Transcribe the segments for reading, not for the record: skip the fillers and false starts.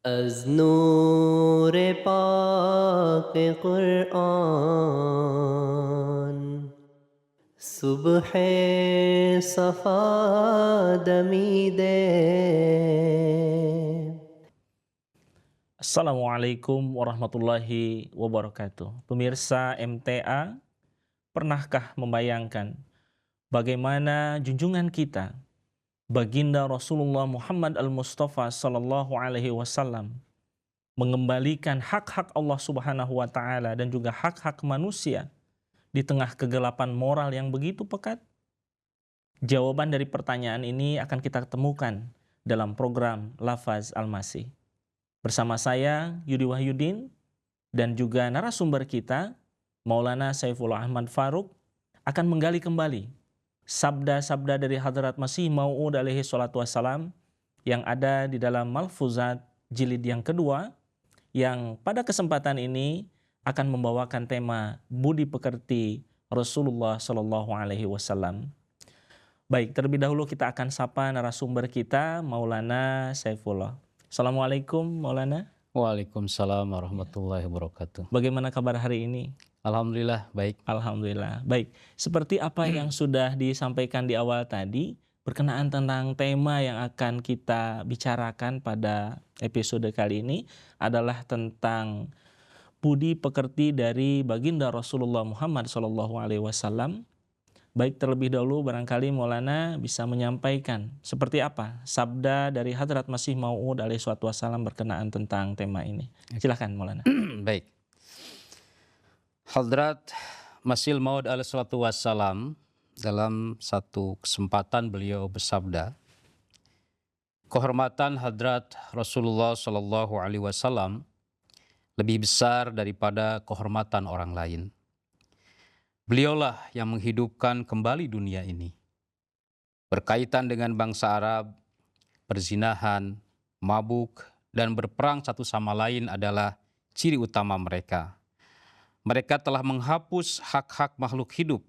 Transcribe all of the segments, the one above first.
از نور پاک قرآن صبح صفا دمیده. Assalamualaikum warahmatullahi wabarakatuh. Pemirsa MTA, pernahkah membayangkan bagaimana junjungan kita, Baginda Rasulullah Muhammad Al-Mustafa Sallallahu Alaihi Wasallam, mengembalikan hak-hak Allah Subhanahu Wa Taala dan juga hak-hak manusia di tengah kegelapan moral yang begitu pekat? Jawaban dari pertanyaan ini akan kita temukan dalam program Lafaz Al-Masih. Bersama saya, Yudi Wahyudin, dan juga narasumber kita, Maulana Saifullah Ahmad Faruk, akan menggali kembali sabda-sabda dari Hadrat Masih Mau'ud alaihi salatu wassalam yang ada di dalam Malfuzat jilid yang kedua, yang pada kesempatan ini akan membawakan tema budi pekerti Rasulullah Shallallahu Alaihi Wasallam. Baik, terlebih dahulu kita akan sapa narasumber kita, Maulana Saifullah. Assalamualaikum Maulana. Waalaikumsalam warahmatullahi wabarakatuh. Bagaimana kabar hari ini? Alhamdulillah baik. Alhamdulillah baik. Seperti apa yang sudah disampaikan di awal tadi, berkenaan tentang tema yang akan kita bicarakan pada episode kali ini adalah tentang budi pekerti dari Baginda Rasulullah Muhammad SAW. Baik, terlebih dahulu barangkali Maulana bisa menyampaikan seperti apa sabda dari Hadrat Masih Mau'ud alaihi salatu wassalam berkenaan tentang tema ini. Silakan Maulana. Baik. Hadrat Masih Mau'ud alaihi salatu wassalam dalam satu kesempatan beliau bersabda, kehormatan Hadrat Rasulullah Shallallahu Alaihi Wasallam lebih besar daripada kehormatan orang lain. Beliaulah yang menghidupkan kembali dunia ini. Berkaitan dengan bangsa Arab, perzinahan, mabuk, dan berperang satu sama lain adalah ciri utama mereka. Mereka telah menghapus hak-hak makhluk hidup.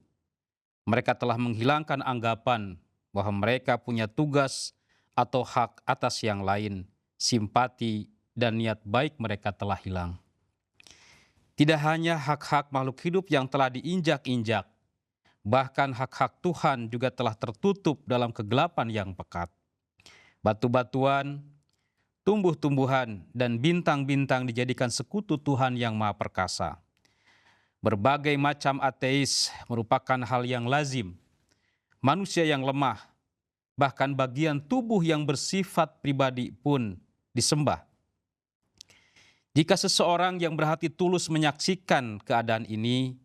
Mereka telah menghilangkan anggapan bahwa mereka punya tugas atau hak atas yang lain. Simpati dan niat baik mereka telah hilang. Tidak hanya hak-hak makhluk hidup yang telah diinjak-injak, bahkan hak-hak Tuhan juga telah tertutup dalam kegelapan yang pekat. Batu-batuan, tumbuh-tumbuhan, dan bintang-bintang dijadikan sekutu Tuhan yang Maha Perkasa. Berbagai macam ateis merupakan hal yang lazim. Manusia yang lemah, bahkan bagian tubuh yang bersifat pribadi pun disembah. Jika seseorang yang berhati tulus menyaksikan keadaan ini,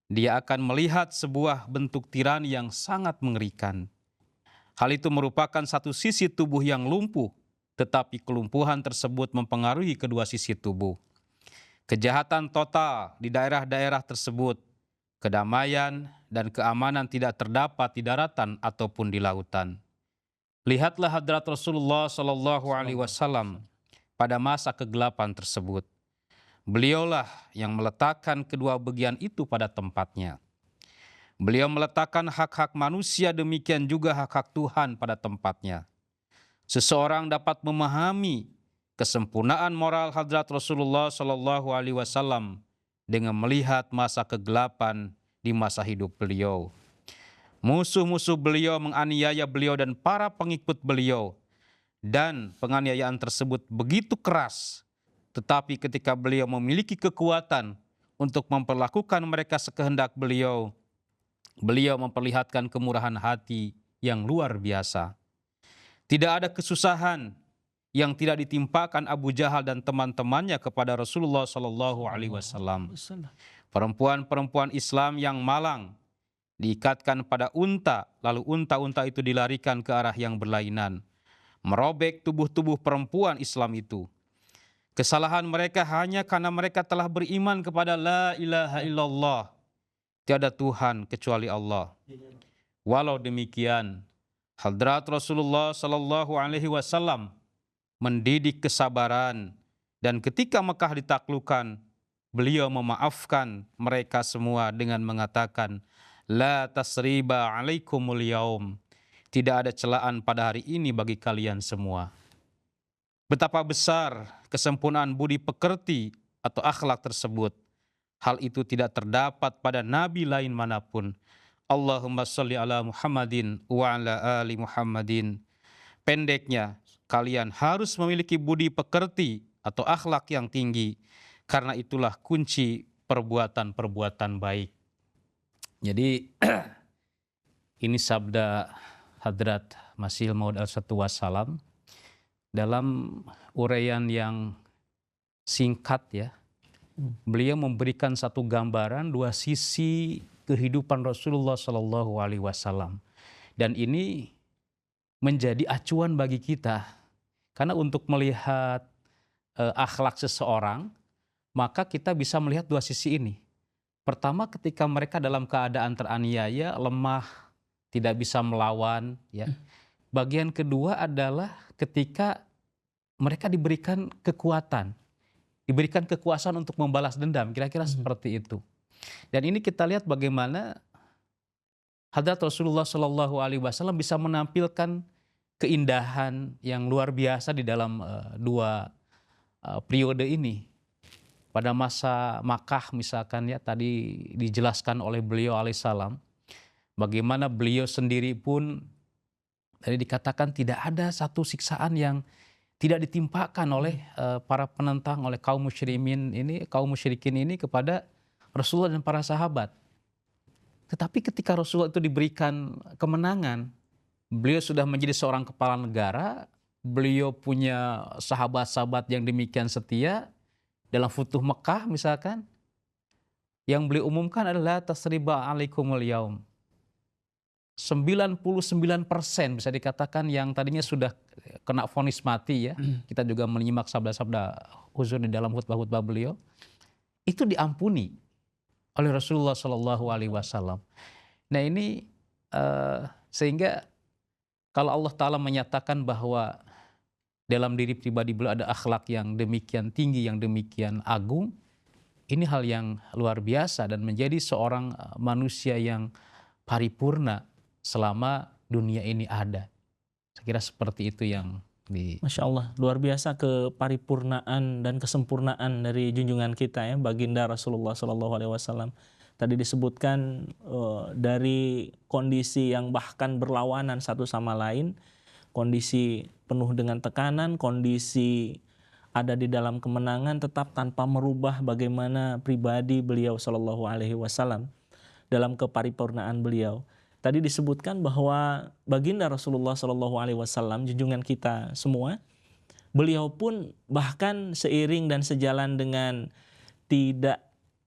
dia akan melihat sebuah bentuk tirani yang sangat mengerikan. Hal itu merupakan satu sisi tubuh yang lumpuh, tetapi kelumpuhan tersebut mempengaruhi kedua sisi tubuh. Kejahatan total di daerah-daerah tersebut, kedamaian dan keamanan tidak terdapat di daratan ataupun di lautan. Lihatlah Hadrat Rasulullah Shallallahu Alaihi Wasallam pada masa kegelapan tersebut. Beliaulah yang meletakkan kedua bagian itu pada tempatnya. Beliau meletakkan hak-hak manusia, demikian juga hak-hak Tuhan pada tempatnya. Seseorang dapat memahami kesempurnaan moral Hadrat Rasulullah Shallallahu Alaihi Wasallam dengan melihat masa kegelapan di masa hidup beliau. Musuh-musuh beliau menganiaya beliau dan para pengikut beliau. Dan penganiayaan tersebut begitu keras, tetapi ketika beliau memiliki kekuatan untuk memperlakukan mereka sekehendak beliau, beliau memperlihatkan kemurahan hati yang luar biasa. Tidak ada kesusahan yang tidak ditimpakan Abu Jahal dan teman-temannya kepada Rasulullah Shallallahu Alaihi Wasallam. Perempuan-perempuan Islam yang malang diikatkan pada unta, lalu unta-unta itu dilarikan ke arah yang berlainan, merobek tubuh-tubuh perempuan Islam itu. Kesalahan mereka hanya karena mereka telah beriman kepada la ilaha illallah, tiada Tuhan kecuali Allah. Walau demikian, Hadrat Rasulullah Sallallahu Alaihi Wasallam mendidik kesabaran, dan ketika Mekah ditaklukkan, beliau memaafkan mereka semua dengan mengatakan, la tasriba alaikumul yaum, tidak ada celaan pada hari ini bagi kalian semua. Betapa besar kesempurnaan budi pekerti atau akhlak tersebut. Hal itu tidak terdapat pada nabi lain manapun. Allahumma sholli ala Muhammadin wa ala ali Muhammadin. Pendeknya, kalian harus memiliki budi pekerti atau akhlak yang tinggi, karena itulah kunci perbuatan-perbuatan baik. Jadi ini sabda Hadrat Masih Maud Al-Wassalam dalam uraian yang singkat ya. Beliau memberikan satu gambaran dua sisi kehidupan Rasulullah Shallallahu Alaihi Wasallam, dan ini menjadi acuan bagi kita, karena untuk melihat akhlak seseorang maka kita bisa melihat dua sisi ini. Pertama, ketika mereka dalam keadaan teraniaya, lemah, tidak bisa melawan ya. Bagian kedua adalah ketika mereka diberikan kekuatan, diberikan kekuasaan untuk membalas dendam, kira-kira seperti itu. Dan ini kita lihat bagaimana Hadrat Rasulullah Shallallahu Alaihi Wasallam bisa menampilkan keindahan yang luar biasa di dalam dua periode ini. Pada masa Makkah misalkan ya, tadi dijelaskan oleh beliau alaihissalam, bagaimana beliau sendiri pun tadi dikatakan tidak ada satu siksaan yang tidak ditimpakan oleh para penentang, oleh kaum musyrikin ini kepada Rasulullah dan para sahabat. Tetapi ketika Rasulullah itu diberikan kemenangan, beliau sudah menjadi seorang kepala negara, beliau punya sahabat-sahabat yang demikian setia. Dalam Futuh Mekah misalkan, yang beliau umumkan adalah tasriba alaikumul yaum. 99% bisa dikatakan yang tadinya sudah kena vonis mati ya. Kita juga menyimak sabda-sabda huzur di dalam khutbah-khutbah beliau. Itu diampuni oleh Rasulullah Shallallahu Alaihi Wasallam. Nah ini sehingga kalau Allah Ta'ala menyatakan bahwa dalam diri pribadi beliau ada akhlak yang demikian tinggi, yang demikian agung, ini hal yang luar biasa dan menjadi seorang manusia yang paripurna selama dunia ini ada. Saya kira seperti itu yang Masya Allah, luar biasa keparipurnaan dan kesempurnaan dari junjungan kita ya, baginda Rasulullah Shallallahu Alaihi Wasallam. Tadi disebutkan dari kondisi yang bahkan berlawanan satu sama lain, kondisi penuh dengan tekanan, kondisi ada di dalam kemenangan, tetap tanpa merubah bagaimana pribadi beliau Shallallahu Alaihi Wasallam dalam keparipurnaan beliau. Tadi disebutkan bahwa baginda Rasulullah Shallallahu Alaihi Wasallam, junjungan kita semua, beliau pun bahkan seiring dan sejalan dengan tidak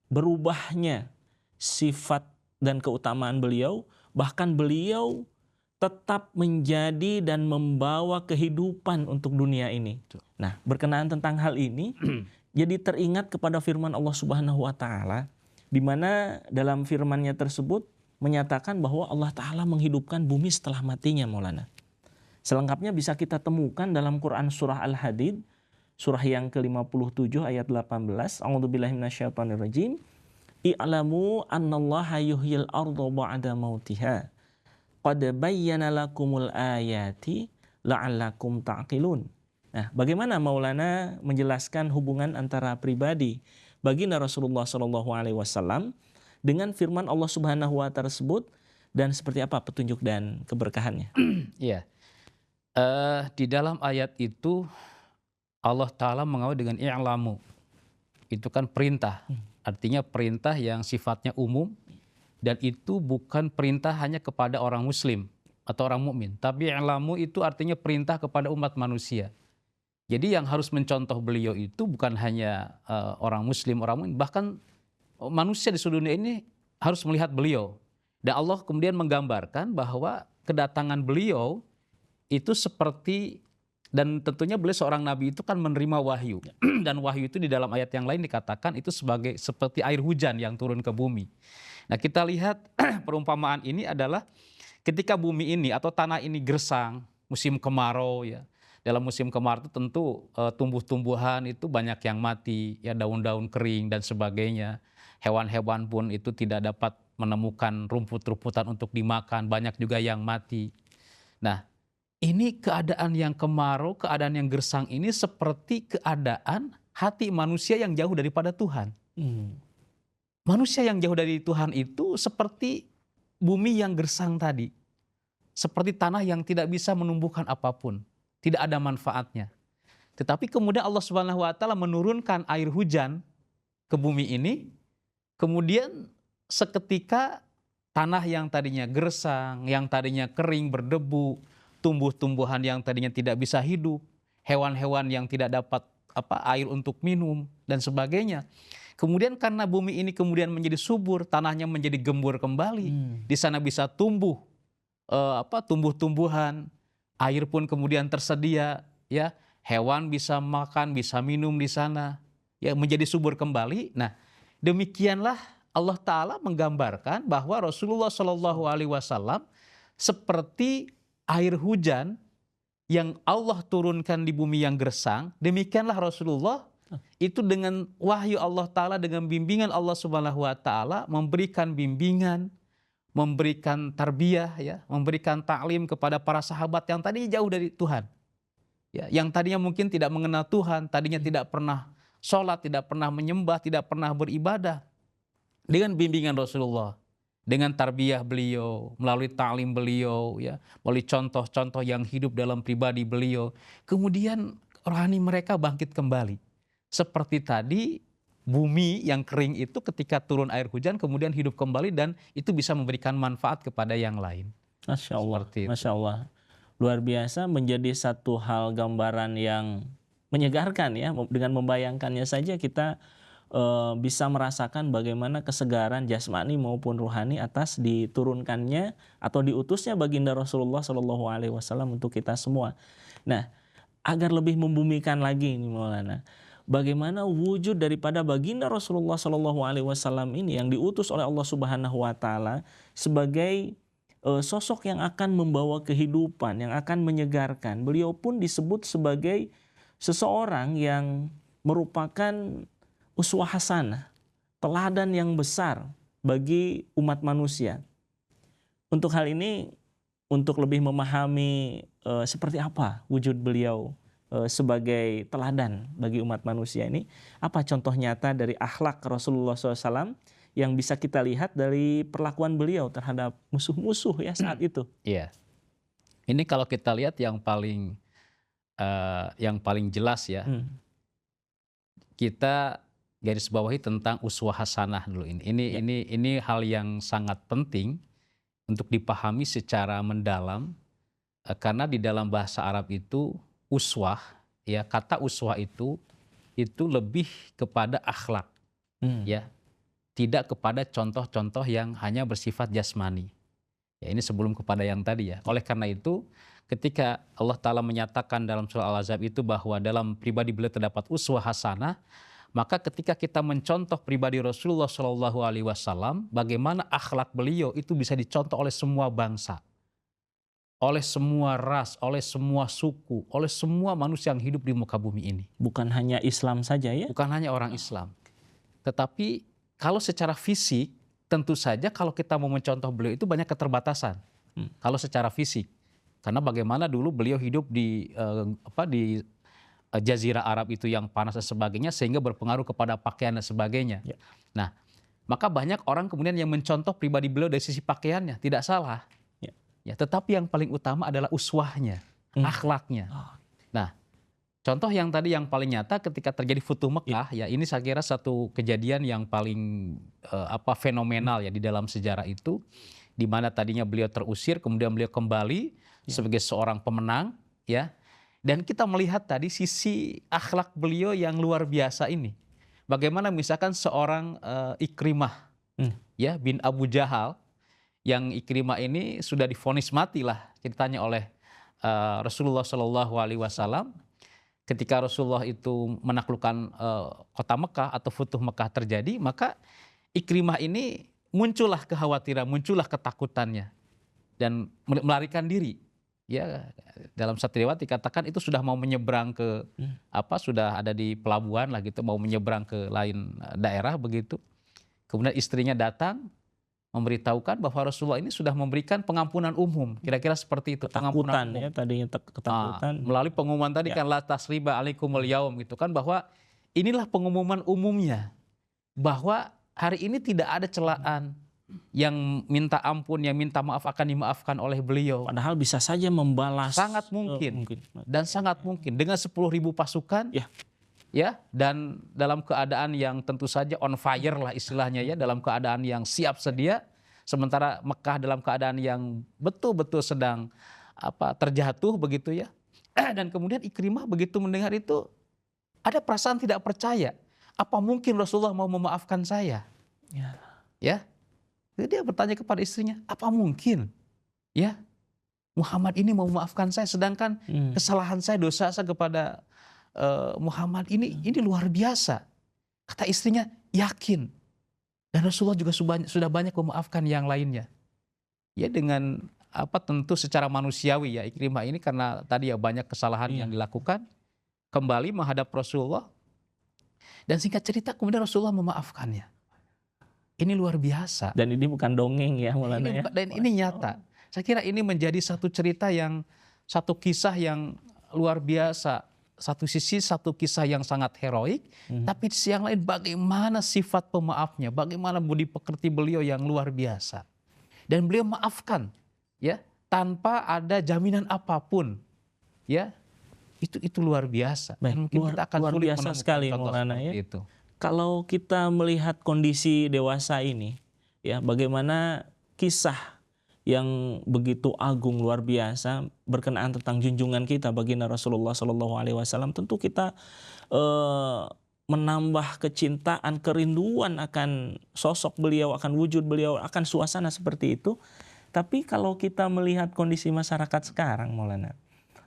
berubahnya sifat dan keutamaan beliau, bahkan beliau tetap menjadi dan membawa kehidupan untuk dunia ini. Nah, berkenaan tentang hal ini, jadi teringat kepada firman Allah Subhanahu wa Ta'ala, di mana dalam firman-Nya tersebut menyatakan bahwa Allah Ta'ala menghidupkan bumi setelah matinya, Maulana. Selengkapnya bisa kita temukan dalam Quran surah Al-Hadid, surah yang ke-57 ayat 18. A'udzubillahi minasyaitonirrajim. I'lamu annallaha yuhyil arda ba'da mautiha. Qad bayyana lakumul ayati la'allakum ta'qilun. Nah, bagaimana Maulana menjelaskan hubungan antara pribadi baginda Rasulullah Shallallahu Alaihi Wasallam dengan firman Allah Subhanahu wa Ta'ala tersebut, dan seperti apa petunjuk dan keberkahannya? Iya. Di dalam ayat itu Allah Ta'ala mengawali dengan i'lamu. Itu kan perintah. Artinya perintah yang sifatnya umum, dan itu bukan perintah hanya kepada orang muslim atau orang mukmin, tapi i'lamu itu artinya perintah kepada umat manusia. Jadi yang harus mencontoh beliau itu bukan hanya orang muslim, orang mukmin, bahkan manusia di seluruh dunia ini harus melihat beliau. Dan Allah kemudian menggambarkan bahwa kedatangan beliau itu seperti, dan tentunya beliau seorang nabi itu kan menerima wahyu. Dan wahyu itu di dalam ayat yang lain dikatakan itu seperti air hujan yang turun ke bumi. Nah, kita lihat perumpamaan ini adalah ketika bumi ini atau tanah ini gersang, musim kemarau ya. Dalam musim kemarau itu tentu tumbuh-tumbuhan itu banyak yang mati, ya, daun-daun kering dan sebagainya. Hewan-hewan pun itu tidak dapat menemukan rumput-rumputan untuk dimakan, banyak juga yang mati. Nah, ini keadaan yang kemarau, keadaan yang gersang ini seperti keadaan hati manusia yang jauh daripada Tuhan. Manusia yang jauh dari Tuhan itu seperti bumi yang gersang tadi. Seperti tanah yang tidak bisa menumbuhkan apapun. Tidak ada manfaatnya. Tetapi kemudian Allah Subhanahu wa Ta'ala menurunkan air hujan ke bumi ini. Kemudian seketika tanah yang tadinya gersang, yang tadinya kering berdebu, tumbuh-tumbuhan yang tadinya tidak bisa hidup, hewan-hewan yang tidak dapat air untuk minum dan sebagainya. Kemudian karena bumi ini kemudian menjadi subur, tanahnya menjadi gembur kembali. Di sana bisa tumbuh tumbuh-tumbuhan, air pun kemudian tersedia, ya, hewan bisa makan, bisa minum di sana, ya, menjadi subur kembali. Nah, demikianlah Allah Ta'ala menggambarkan bahwa Rasulullah Shallallahu Alaihi Wasallam seperti air hujan yang Allah turunkan di bumi yang gersang. Demikianlah Rasulullah itu dengan wahyu Allah Ta'ala, dengan bimbingan Allah Subhanahu Wa Ta'ala memberikan bimbingan, memberikan tarbiyah, ya, memberikan taklim kepada para sahabat yang tadinya jauh dari Tuhan, ya, yang tadinya mungkin tidak mengenal Tuhan, tadinya tidak pernah sholat, tidak pernah menyembah, tidak pernah beribadah. Dengan bimbingan Rasulullah, dengan tarbiyah beliau, melalui taklim beliau, ya, melalui contoh-contoh yang hidup dalam pribadi beliau, kemudian rohani mereka bangkit kembali. Seperti tadi bumi yang kering itu ketika turun air hujan kemudian hidup kembali dan itu bisa memberikan manfaat kepada yang lain. Masya Allah, Masya Allah. Luar biasa, menjadi satu hal gambaran yang menyegarkan, ya. Dengan membayangkannya saja kita bisa merasakan bagaimana kesegaran jasmani maupun rohani atas diturunkannya atau diutusnya baginda Rasulullah Shallallahu Alaihi Wasallam untuk kita semua. Nah, agar lebih membumikan lagi ini Maulana, bagaimana wujud daripada baginda Rasulullah Shallallahu Alaihi Wasallam ini yang diutus oleh Allah Subhanahu Wa Taala sebagai sosok yang akan membawa kehidupan, yang akan menyegarkan. Beliau pun disebut sebagai seseorang yang merupakan uswah hasanah, teladan yang besar bagi umat manusia. Untuk hal ini, untuk lebih memahami seperti apa wujud beliau sebagai teladan bagi umat manusia ini, apa contoh nyata dari akhlak Rasulullah SAW yang bisa kita lihat dari perlakuan beliau terhadap musuh-musuh, ya, saat itu? Iya, ini kalau kita lihat yang paling jelas, ya, kita garis bawahi tentang uswah hasanah dulu ini. Ini hal yang sangat penting untuk dipahami secara mendalam, karena di dalam bahasa Arab itu uswah, ya, kata uswah itu lebih kepada akhlak, ya, tidak kepada contoh-contoh yang hanya bersifat jasmani. Ya, ini sebelum kepada yang tadi, ya. Oleh karena itu, ketika Allah Ta'ala menyatakan dalam surah Al-Ahzab itu bahwa dalam pribadi beliau terdapat uswah hasanah, maka ketika kita mencontoh pribadi Rasulullah Shallallahu Alaihi Wasallam, bagaimana akhlak beliau itu bisa dicontoh oleh semua bangsa, oleh semua ras, oleh semua suku, oleh semua manusia yang hidup di muka bumi ini. Bukan hanya Islam saja, ya? Bukan hanya orang Islam. Tetapi kalau secara fisik, tentu saja kalau kita mau mencontoh beliau itu banyak keterbatasan. Kalau secara fisik. Karena bagaimana dulu beliau hidup di Jazirah Arab itu yang panas dan sebagainya, sehingga berpengaruh kepada pakaian dan sebagainya. Ya. Nah, maka banyak orang kemudian yang mencontoh pribadi beliau dari sisi pakaiannya, tidak salah. Ya, tetapi yang paling utama adalah uswahnya, akhlaknya. Nah, contoh yang tadi yang paling nyata ketika terjadi Futuh Mekah, ya, ini saya kira satu kejadian yang paling fenomenal, ya, di dalam sejarah itu, di mana tadinya beliau terusir, kemudian beliau kembali sebagai seorang pemenang, ya. Dan kita melihat tadi sisi akhlak beliau yang luar biasa ini. Bagaimana misalkan seorang Ikrimah, ya, bin Abu Jahal, yang Ikrimah ini sudah divonis mati lah ceritanya oleh Rasulullah Shallallahu Alaihi Wasallam. Ketika Rasulullah itu menaklukkan kota Mekah atau Futuh Mekah terjadi, maka Ikrimah ini muncullah kekhawatiran, muncullah ketakutannya dan melarikan diri. Ya, dalam satu riwayat dikatakan itu sudah mau menyeberang ke sudah ada di pelabuhan lah gitu, mau menyeberang ke lain daerah begitu. Kemudian istrinya datang memberitahukan bahwa Rasulullah ini sudah memberikan pengampunan umum. Kira-kira seperti itu, pengampunan Ketakutan umum. ya, tadinya ketakutan. Melalui pengumuman tadi Ya. kan la tasriba alaikumul yaum gitu kan, bahwa inilah pengumuman umumnya bahwa hari ini tidak ada celaan, yang minta ampun, yang minta maaf akan dimaafkan oleh beliau. Padahal bisa saja membalas. Sangat mungkin. Dan sangat mungkin dengan 10.000 pasukan Ya. ya, dan dalam keadaan yang tentu saja on fire lah istilahnya ya, dalam keadaan yang siap sedia, sementara Mekah dalam keadaan yang betul-betul sedang terjatuh begitu ya. Dan kemudian Ikrimah begitu mendengar itu ada perasaan tidak percaya. Apa mungkin Rasulullah mau memaafkan saya? Ya. Jadi dia bertanya kepada istrinya, apa mungkin ya Muhammad ini mau memaafkan saya, sedangkan kesalahan saya, dosa saya kepada Muhammad ini luar biasa. Kata istrinya, yakin. Dan Rasulullah juga sudah banyak memaafkan yang lainnya. Ya dengan tentu secara manusiawi ya, Ikrimah ini karena tadi ya banyak kesalahan yang dilakukan, kembali menghadap Rasulullah. Dan singkat cerita kemudian Rasulullah memaafkannya. Ini luar biasa. Dan ini bukan dongeng ya Maulana ya. Dan ini nyata. Saya kira ini menjadi satu cerita satu kisah yang luar biasa. Satu sisi satu kisah yang sangat heroik, tapi di sisi yang lain bagaimana sifat pemaafnya, bagaimana budi pekerti beliau yang luar biasa. Dan beliau maafkan ya tanpa ada jaminan apapun. Ya. Itu luar biasa. Baik, Dan mungkin kita akan luar sulit biasa menemukan sekali contoh Maulana seperti ya. itu. Kalau kita melihat kondisi dewasa ini ya, bagaimana kisah yang begitu agung luar biasa berkenaan tentang junjungan kita baginda Rasulullah SAW, tentu kita menambah kecintaan, kerinduan akan sosok beliau, akan wujud beliau, akan suasana seperti itu. Tapi kalau kita melihat kondisi masyarakat sekarang Maulana,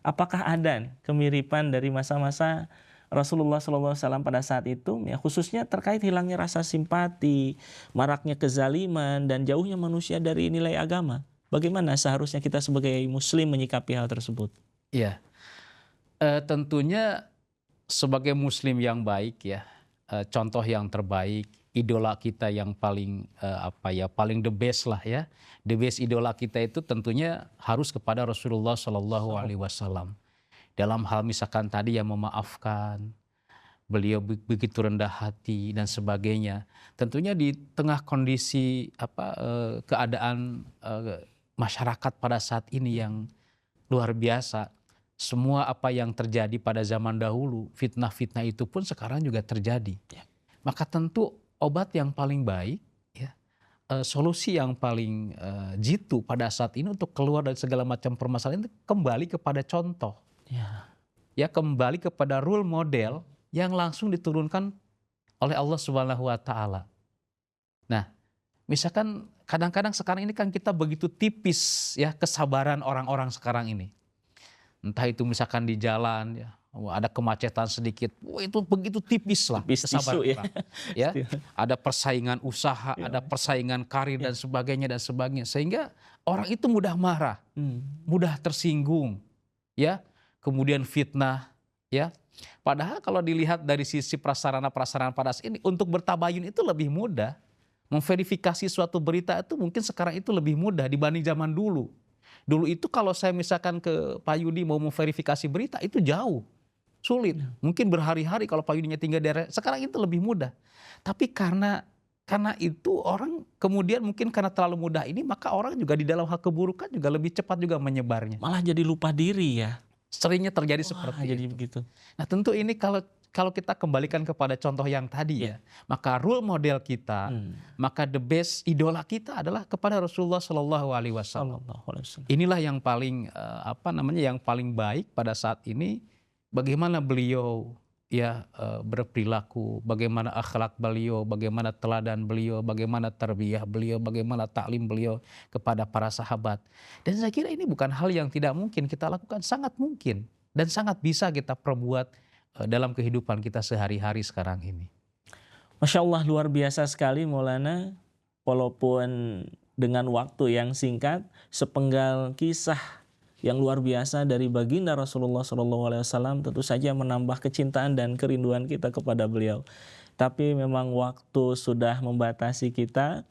apakah ada kemiripan dari masa-masa Rasulullah SAW pada saat itu, ya, khususnya terkait hilangnya rasa simpati, maraknya kezaliman, dan jauhnya manusia dari nilai agama? Bagaimana seharusnya kita sebagai Muslim menyikapi hal tersebut? Iya, tentunya sebagai Muslim yang baik ya, contoh yang terbaik, idola kita yang paling paling the best lah ya, the best idola kita itu tentunya harus kepada Rasulullah SAW. Dalam hal misalkan tadi yang memaafkan, beliau begitu rendah hati dan sebagainya. Tentunya di tengah kondisi keadaan masyarakat pada saat ini yang luar biasa. Semua apa yang terjadi pada zaman dahulu, fitnah-fitnah itu pun sekarang juga terjadi. Ya. Maka tentu obat yang paling baik, ya, solusi yang paling jitu pada saat ini untuk keluar dari segala macam permasalahan itu kembali kepada contoh. Ya, kembali kepada role model yang langsung diturunkan oleh Allah Subhanahu wa taala. Nah, misalkan kadang-kadang sekarang ini kan kita begitu tipis ya kesabaran orang-orang sekarang ini. Entah itu misalkan di jalan ya, ada kemacetan sedikit, itu begitu tipis lah kesabaran isu, ya. orang. Ya, ada persaingan usaha, ada persaingan karir dan sebagainya. Sehingga orang itu mudah marah, mudah tersinggung, ya. Kemudian fitnah, ya. Padahal kalau dilihat dari sisi prasarana-prasarana pada saat ini, untuk bertabayun itu lebih mudah. Memverifikasi suatu berita itu mungkin sekarang itu lebih mudah dibanding zaman dulu. Dulu itu kalau saya misalkan ke Pak Yudi mau memverifikasi berita itu jauh, sulit. Mungkin berhari-hari kalau Pak Yudinya tinggal di daerah. Sekarang itu lebih mudah. Tapi karena itu orang kemudian mungkin karena terlalu mudah ini, maka orang juga di dalam hal keburukan juga lebih cepat juga menyebarnya. Malah jadi lupa diri ya. Seringnya terjadi seperti jadi itu. begitu. Nah tentu ini kalau kita kembalikan kepada contoh yang tadi ya, maka role model kita, maka the best idola kita adalah kepada Rasulullah SAW. Inilah yang paling yang paling baik pada saat ini. Bagaimana beliau ya berperilaku, bagaimana akhlak beliau, bagaimana teladan beliau, bagaimana tarbiyah beliau, bagaimana taklim beliau kepada para sahabat. Dan saya kira ini bukan hal yang tidak mungkin kita lakukan, sangat mungkin dan sangat bisa kita perbuat dalam kehidupan kita sehari-hari sekarang ini. Masya Allah, luar biasa sekali Maulana. Walaupun dengan waktu yang singkat, sepenggal kisah yang luar biasa dari baginda Rasulullah SAW tentu saja menambah kecintaan dan kerinduan kita kepada beliau. Tapi memang waktu sudah membatasi kita.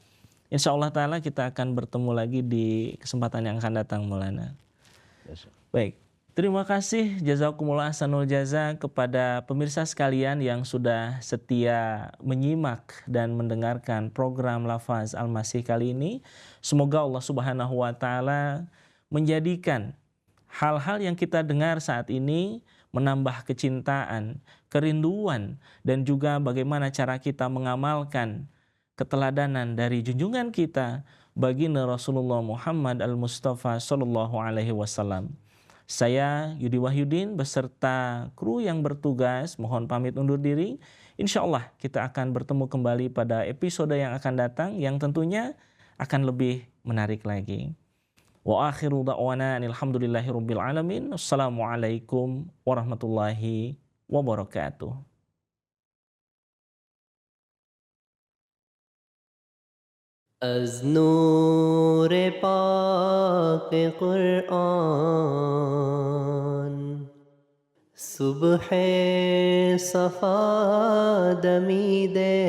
Insya Allah Ta'ala kita akan bertemu lagi di kesempatan yang akan datang, Maulana. Baik, terima kasih jazakumullah ahsanul jaza kepada pemirsa sekalian yang sudah setia menyimak dan mendengarkan program Lafaz Al-Masih kali ini. Semoga Allah Subhanahu wa taala menjadikan hal-hal yang kita dengar saat ini menambah kecintaan, kerinduan, dan juga bagaimana cara kita mengamalkan keteladanan dari junjungan kita baginda Rasulullah Muhammad Al-Mustafa Sallallahu Alaihi Wasallam. Saya Yudi Wahyudin beserta kru yang bertugas mohon pamit undur diri. Insya Allah kita akan bertemu kembali pada episode yang akan datang yang tentunya akan lebih menarik lagi. Wa akhiru da'wana alhamdulillahi rabbil alamin. Assalamualaikum warahmatullahi wabarakatuh. از نور پاک قرآن صبح صفا دمیده